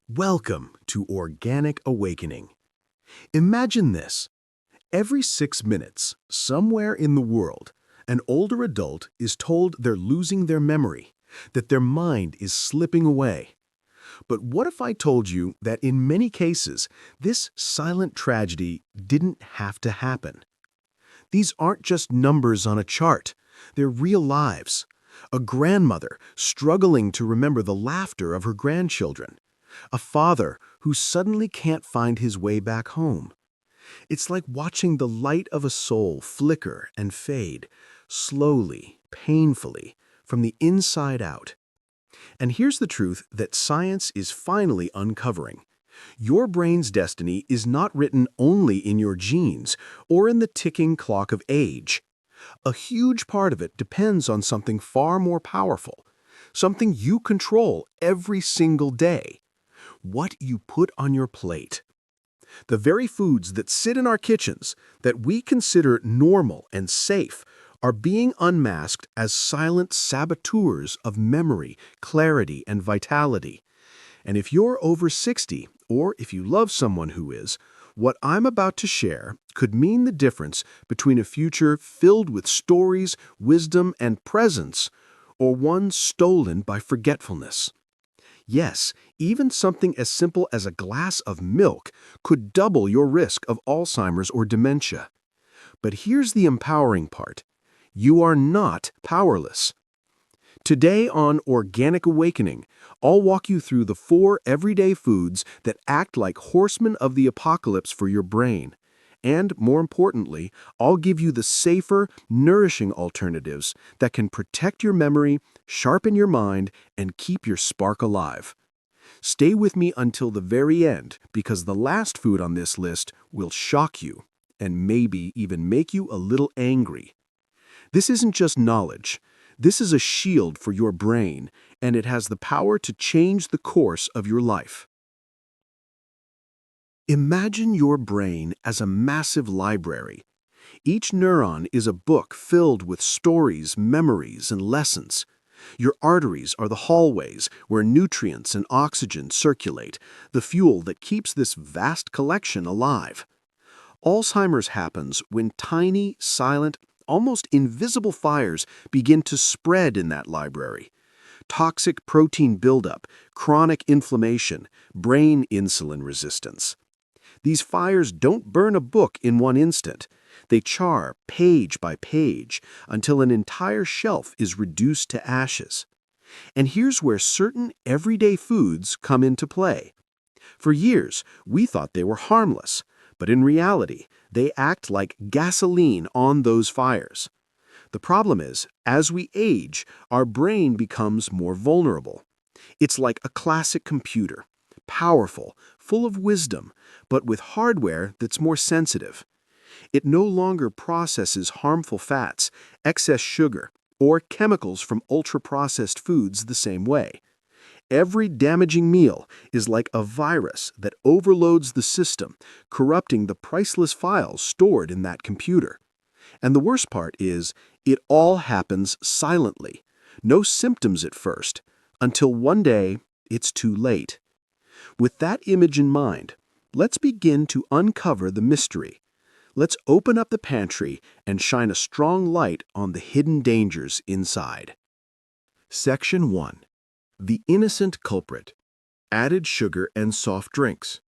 Welcome to Organic Awakening. Imagine this. Every 6 minutes, somewhere in the world, an older adult is told they're losing their memory, that their mind is slipping away. But what if I told you that in many cases, this silent tragedy didn't have to happen? These aren't just numbers on a chart. They're real lives. A grandmother struggling to remember the laughter of her grandchildren. A father who suddenly can't find his way back home. It's like watching the light of a soul flicker and fade, slowly, painfully, from the inside out. And here's the truth that science is finally uncovering. Your brain's destiny is not written only in your genes or in the ticking clock of age. A huge part of it depends on something far more powerful, something you control every single day. What you put on your plate. The very foods that sit in our kitchens that we consider normal and safe are being unmasked as silent saboteurs of memory, clarity, and vitality. And if you're over 60, or if you love someone who is, what I'm about to share could mean the difference between a future filled with stories, wisdom, and presence, or one stolen by forgetfulness. Yes, even something as simple as a glass of milk could double your risk of Alzheimer's or dementia. But here's the empowering part. You are not powerless. Today on Organic Awakening, I'll walk you through the 4 everyday foods that act like horsemen of the apocalypse for your brain. And, more importantly, I'll give you the safer, nourishing alternatives that can protect your memory, sharpen your mind, and keep your spark alive. Stay with me until the very end, because the last food on this list will shock you and maybe even make you a little angry. This isn't just knowledge. This is a shield for your brain, and it has the power to change the course of your life. Imagine your brain as a massive library. Each neuron is a book filled with stories, memories, and lessons. Your arteries are the hallways where nutrients and oxygen circulate, the fuel that keeps this vast collection alive. Alzheimer's happens when tiny, silent, almost invisible fires begin to spread in that library. Toxic protein buildup, chronic inflammation, brain insulin resistance. These fires don't burn a book in one instant. They char page by page until an entire shelf is reduced to ashes. And here's where certain everyday foods come into play. For years, we thought they were harmless, but in reality, they act like gasoline on those fires. The problem is, as we age, our brain becomes more vulnerable. It's like a classic computer. Powerful, full of wisdom, but with hardware that's more sensitive. It no longer processes harmful fats, excess sugar, or chemicals from ultra-processed foods the same way. Every damaging meal is like a virus that overloads the system, corrupting the priceless files stored in that computer. And the worst part is, it all happens silently. No symptoms at first, until one day, it's too late. With that image in mind, let's begin to uncover the mystery. Let's open up the pantry and shine a strong light on the hidden dangers inside. Section 1. The innocent culprit. Added sugar and soft drinks.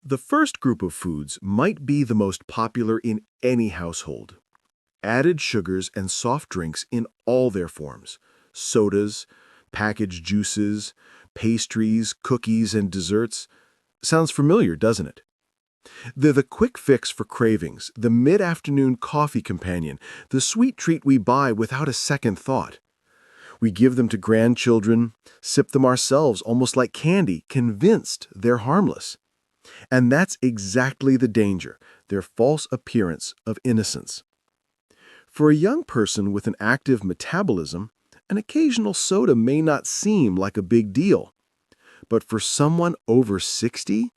The first group of foods might be the most popular in any household. Added sugars and soft drinks in all their forms. Sodas, packaged juices, pastries, cookies, and desserts. Sounds familiar, doesn't it? They're the quick fix for cravings, the mid-afternoon coffee companion, the sweet treat we buy without a second thought. We give them to grandchildren, sip them ourselves almost like candy, convinced they're harmless. And that's exactly the danger, their false appearance of innocence. For a young person with an active metabolism, an occasional soda may not seem like a big deal. But for someone over 60,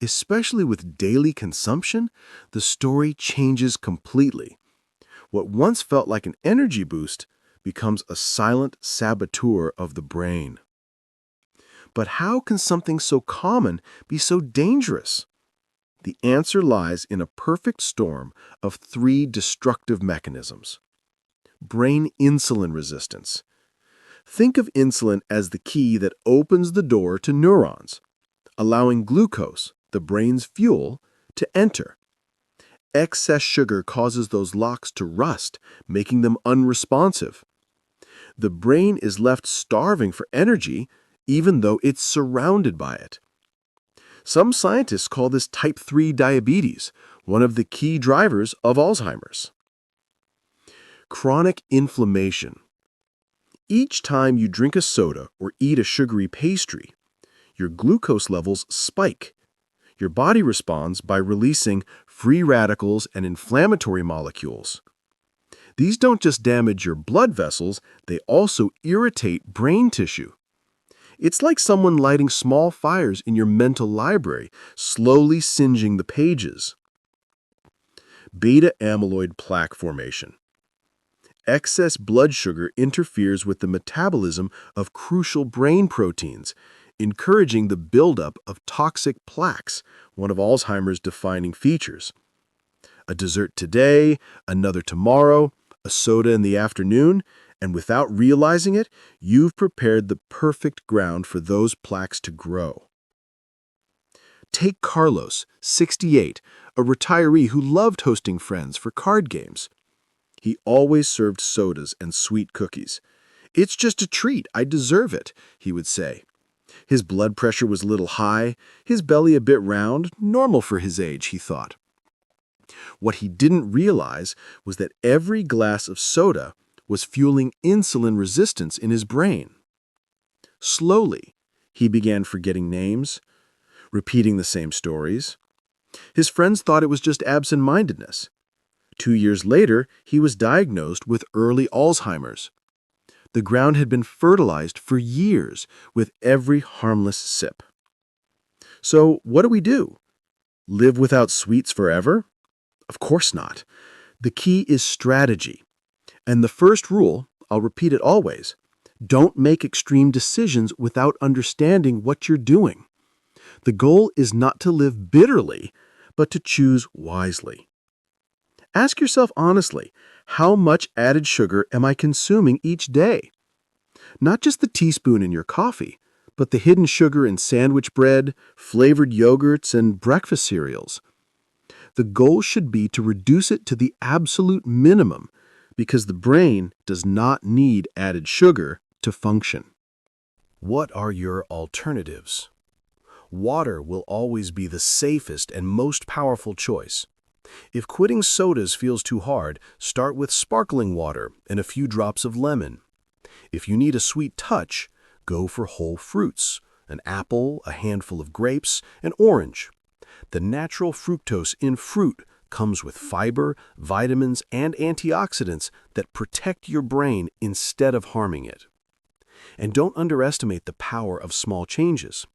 especially with daily consumption, the story changes completely. What once felt like an energy boost becomes a silent saboteur of the brain. But how can something so common be so dangerous? The answer lies in a perfect storm of three destructive mechanisms. Brain insulin resistance. Think of insulin as the key that opens the door to neurons, allowing glucose, the brain's fuel, to enter. Excess sugar causes those locks to rust, making them unresponsive. The brain is left starving for energy, even though it's surrounded by it. Some scientists call this type 3 diabetes, one of the key drivers of Alzheimer's. Chronic inflammation. Each time you drink a soda or eat a sugary pastry, your glucose levels spike. Your body responds by releasing free radicals and inflammatory molecules. These don't just damage your blood vessels, they also irritate brain tissue. It's like someone lighting small fires in your mental library, slowly singeing the pages. Beta amyloid plaque formation. Excess blood sugar interferes with the metabolism of crucial brain proteins, encouraging the buildup of toxic plaques, one of Alzheimer's defining features. A dessert today, another tomorrow, a soda in the afternoon, and without realizing it, you've prepared the perfect ground for those plaques to grow. Take Carlos, 68, a retiree who loved hosting friends for card games. He always served sodas and sweet cookies. "It's just a treat, I deserve it," he would say. His blood pressure was a little high, his belly a bit round, normal for his age, he thought. What he didn't realize was that every glass of soda was fueling insulin resistance in his brain. Slowly, he began forgetting names, repeating the same stories. His friends thought it was just absent-mindedness. 2 years later, he was diagnosed with early Alzheimer's. The ground had been fertilized for years with every harmless sip. So what do? Live without sweets forever? Of course not. The key is strategy. And the first rule, I'll repeat it always, don't make extreme decisions without understanding what you're doing. The goal is not to live bitterly, but to choose wisely. Ask yourself honestly, how much added sugar am I consuming each day? Not just the teaspoon in your coffee, but the hidden sugar in sandwich bread, flavored yogurts, and breakfast cereals. The goal should be to reduce it to the absolute minimum, because the brain does not need added sugar to function. What are your alternatives? Water will always be the safest and most powerful choice. If quitting sodas feels too hard, start with sparkling water and a few drops of lemon. If you need a sweet touch, go for whole fruits, an apple, a handful of grapes, an orange. The natural fructose in fruit comes with fiber, vitamins, and antioxidants that protect your brain instead of harming it. And don't underestimate the power of small changes.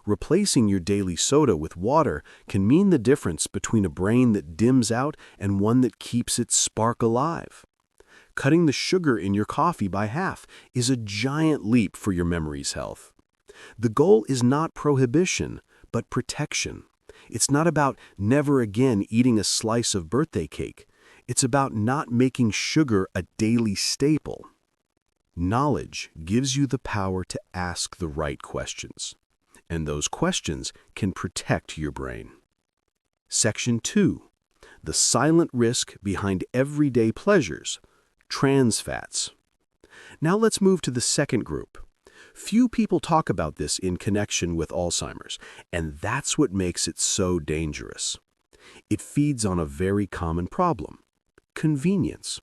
Replacing your daily soda with water can mean the difference between a brain that dims out and one that keeps its spark alive. Cutting the sugar in your coffee by half is a giant leap for your memory's health. The goal is not prohibition, but protection. It's not about never again eating a slice of birthday cake. It's about not making sugar a daily staple. Knowledge gives you the power to ask the right questions, and those questions can protect your brain. Section 2. The silent risk behind everyday pleasures, trans fats. Now let's move to the second group. Few people talk about this in connection with Alzheimer's, and that's what makes it so dangerous. It feeds on a very common problem: convenience.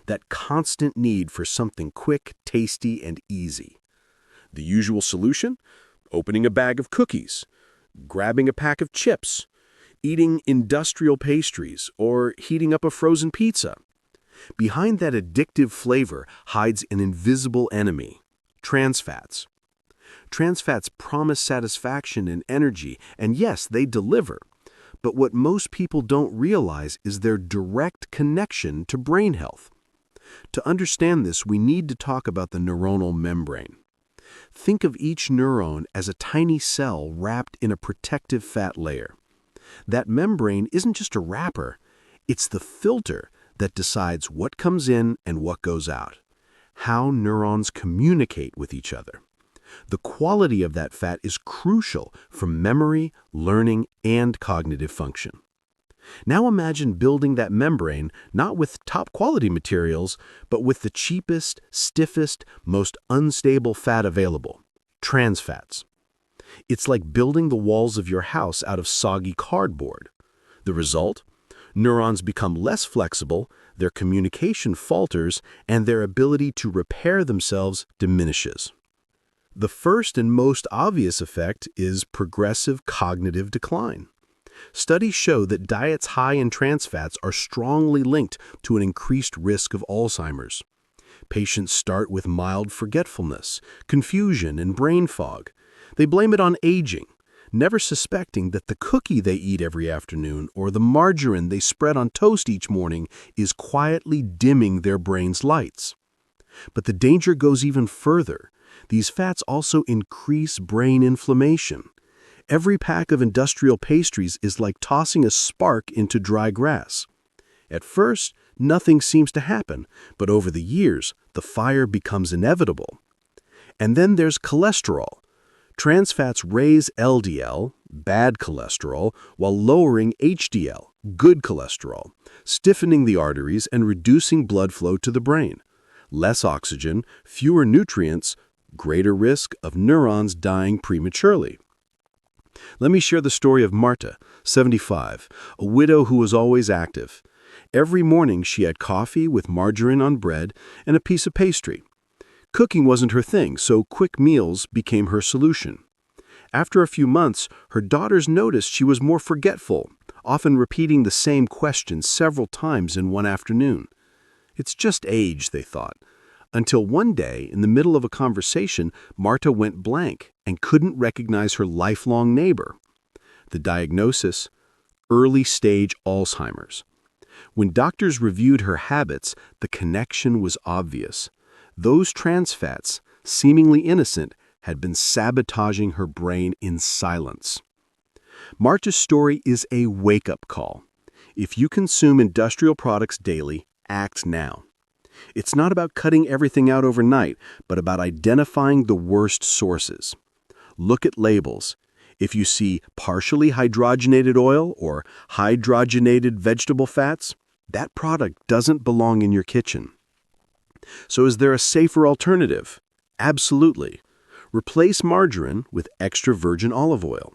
That constant need for something quick, tasty, and easy. The usual solution? Opening a bag of cookies, grabbing a pack of chips, eating industrial pastries, or heating up a frozen pizza. Behind that addictive flavor hides an invisible enemy: trans fats. Trans fats promise satisfaction and energy, and yes, they deliver. But what most people don't realize is their direct connection to brain health. To understand this, we need to talk about the neuronal membrane. Think of each neuron as a tiny cell wrapped in a protective fat layer. That membrane isn't just a wrapper, it's the filter that decides what comes in and what goes out, how neurons communicate with each other. The quality of that fat is crucial for memory, learning, and cognitive function. Now imagine building that membrane not with top-quality materials, but with the cheapest, stiffest, most unstable fat available, trans fats. It's like building the walls of your house out of soggy cardboard. The result? Neurons become less flexible, their communication falters, and their ability to repair themselves diminishes. The first and most obvious effect is progressive cognitive decline. Studies show that diets high in trans fats are strongly linked to an increased risk of Alzheimer's. Patients start with mild forgetfulness, confusion, and brain fog. They blame it on aging, never suspecting that the cookie they eat every afternoon or the margarine they spread on toast each morning is quietly dimming their brain's lights. But the danger goes even further. These fats also increase brain inflammation. Every pack of industrial pastries is like tossing a spark into dry grass. At first, nothing seems to happen, but over the years, the fire becomes inevitable. And then there's cholesterol. Trans fats raise LDL, bad cholesterol, while lowering HDL, good cholesterol, stiffening the arteries and reducing blood flow to the brain. Less oxygen, fewer nutrients, greater risk of neurons dying prematurely. Let me share the story of Marta, 75, a widow who was always active. Every morning she had coffee with margarine on bread and a piece of pastry. Cooking wasn't her thing, so quick meals became her solution. After a few months, her daughters noticed she was more forgetful, often repeating the same question several times in one afternoon. It's just age, they thought. Until one day, in the middle of a conversation, Marta went blank and couldn't recognize her lifelong neighbor. The diagnosis? Early-stage Alzheimer's. When doctors reviewed her habits, the connection was obvious. Those trans fats, seemingly innocent, had been sabotaging her brain in silence. Marta's story is a wake-up call. If you consume industrial products daily, act now. It's not about cutting everything out overnight, but about identifying the worst sources. Look at labels. If you see partially hydrogenated oil or hydrogenated vegetable fats, that product doesn't belong in your kitchen. So is there a safer alternative? Absolutely. Replace margarine with extra virgin olive oil.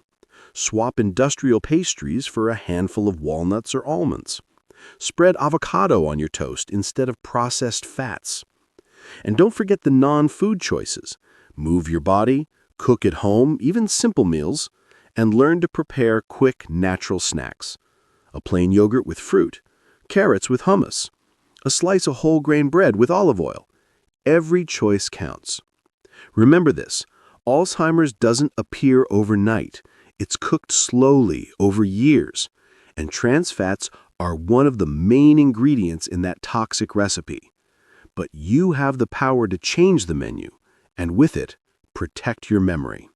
Swap industrial pastries for a handful of walnuts or almonds. Spread avocado on your toast instead of processed fats. And don't forget the non-food choices. Move your body, cook at home, even simple meals, and learn to prepare quick, natural snacks. A plain yogurt with fruit, carrots with hummus, a slice of whole grain bread with olive oil. Every choice counts. Remember this, Alzheimer's doesn't appear overnight. It's cooked slowly over years, and trans fats are one of the main ingredients in that toxic recipe. But you have the power to change the menu, and with it, protect your memory.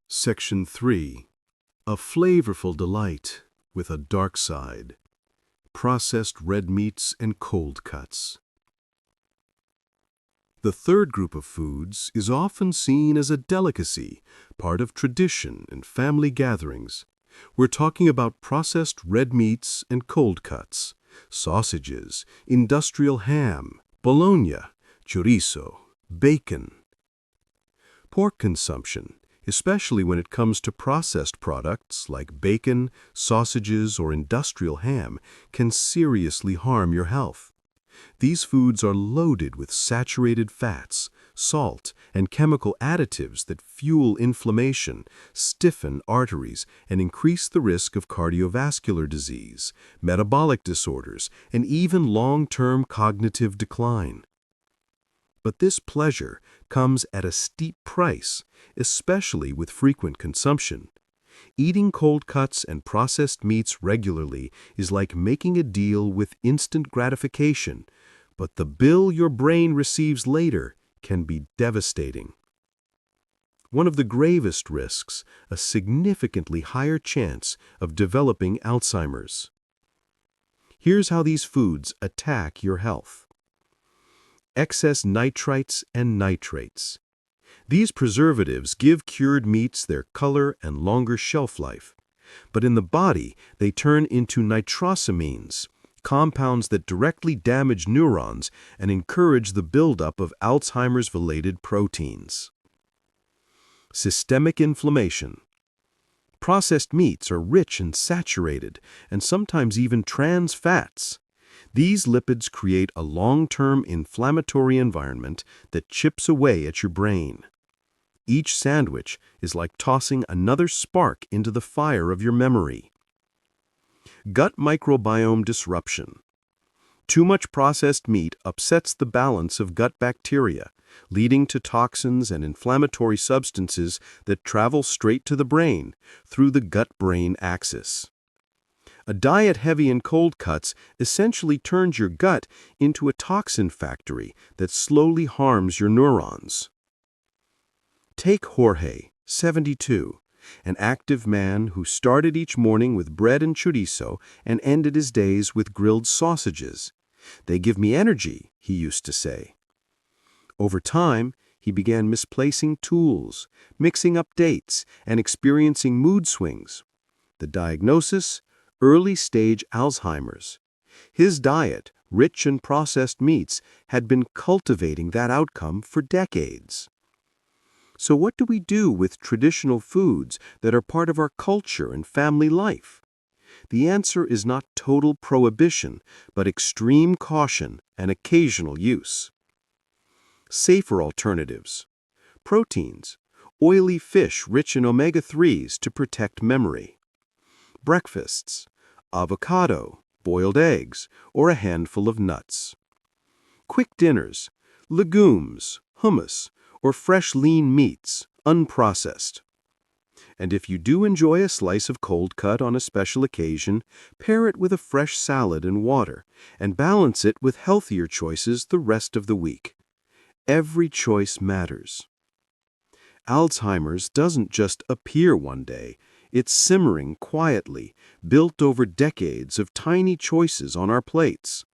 Section 3. A flavorful delight with a dark side. Processed red meats and cold cuts. The third group of foods is often seen as a delicacy, part of tradition and family gatherings. We're talking about processed red meats and cold cuts, sausages, industrial ham, bologna, chorizo, bacon. Pork consumption, especially when it comes to processed products like bacon, sausages, or industrial ham, can seriously harm your health. These foods are loaded with saturated fats, salt, and chemical additives that fuel inflammation, stiffen arteries, and increase the risk of cardiovascular disease, metabolic disorders, and even long-term cognitive decline. But this pleasure comes at a steep price, especially with frequent consumption. Eating cold cuts and processed meats regularly is like making a deal with instant gratification, but the bill your brain receives later can be devastating. One of the gravest risks, a significantly higher chance of developing Alzheimer's. Here's how these foods attack your health. Excess nitrites and nitrates. These preservatives give cured meats their color and longer shelf life, but in the body they turn into nitrosamines, compounds that directly damage neurons and encourage the buildup of Alzheimer's-related proteins. Systemic inflammation. Processed meats are rich and saturated, and sometimes even trans fats. These lipids create a long-term inflammatory environment that chips away at your brain. Each sandwich is like tossing another spark into the fire of your memory. Gut microbiome disruption. Too much processed meat upsets the balance of gut bacteria, leading to toxins and inflammatory substances that travel straight to the brain through the gut-brain axis. A diet heavy in cold cuts essentially turns your gut into a toxin factory that slowly harms your neurons. Take Jorge, 72, an active man who started each morning with bread and chorizo and ended his days with grilled sausages. "They give me energy," he used to say. Over time, he began misplacing tools, mixing up dates, and experiencing mood swings. The diagnosis? Early-stage Alzheimer's. His diet, rich in processed meats, had been cultivating that outcome for decades. So what do we do with traditional foods that are part of our culture and family life? The answer is not total prohibition, but extreme caution and occasional use. Safer alternatives. Proteins. Oily fish rich in omega-3s to protect memory. Breakfasts. Avocado, boiled eggs, or a handful of nuts. Quick dinners. Legumes, hummus, or fresh lean meats, unprocessed. And if you do enjoy a slice of cold cut on a special occasion, pair it with a fresh salad and water, and balance it with healthier choices the rest of the week. Every choice matters. Alzheimer's doesn't just appear one day. It's simmering quietly, built over decades of tiny choices on our plates.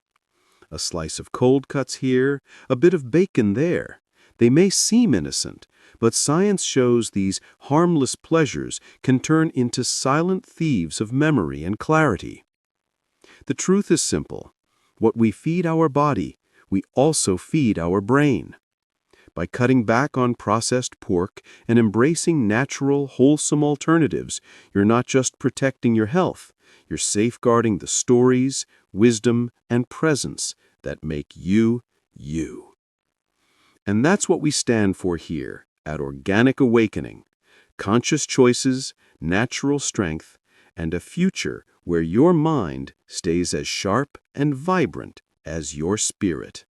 A slice of cold cuts here, a bit of bacon there. They may seem innocent, but science shows these harmless pleasures can turn into silent thieves of memory and clarity. The truth is simple. What we feed our body, we also feed our brain. By cutting back on processed pork and embracing natural, wholesome alternatives, you're not just protecting your health, you're safeguarding the stories, wisdom, and presence that make you, you. And that's what we stand for here at Organic Awakening. Conscious choices, natural strength, and a future where your mind stays as sharp and vibrant as your spirit.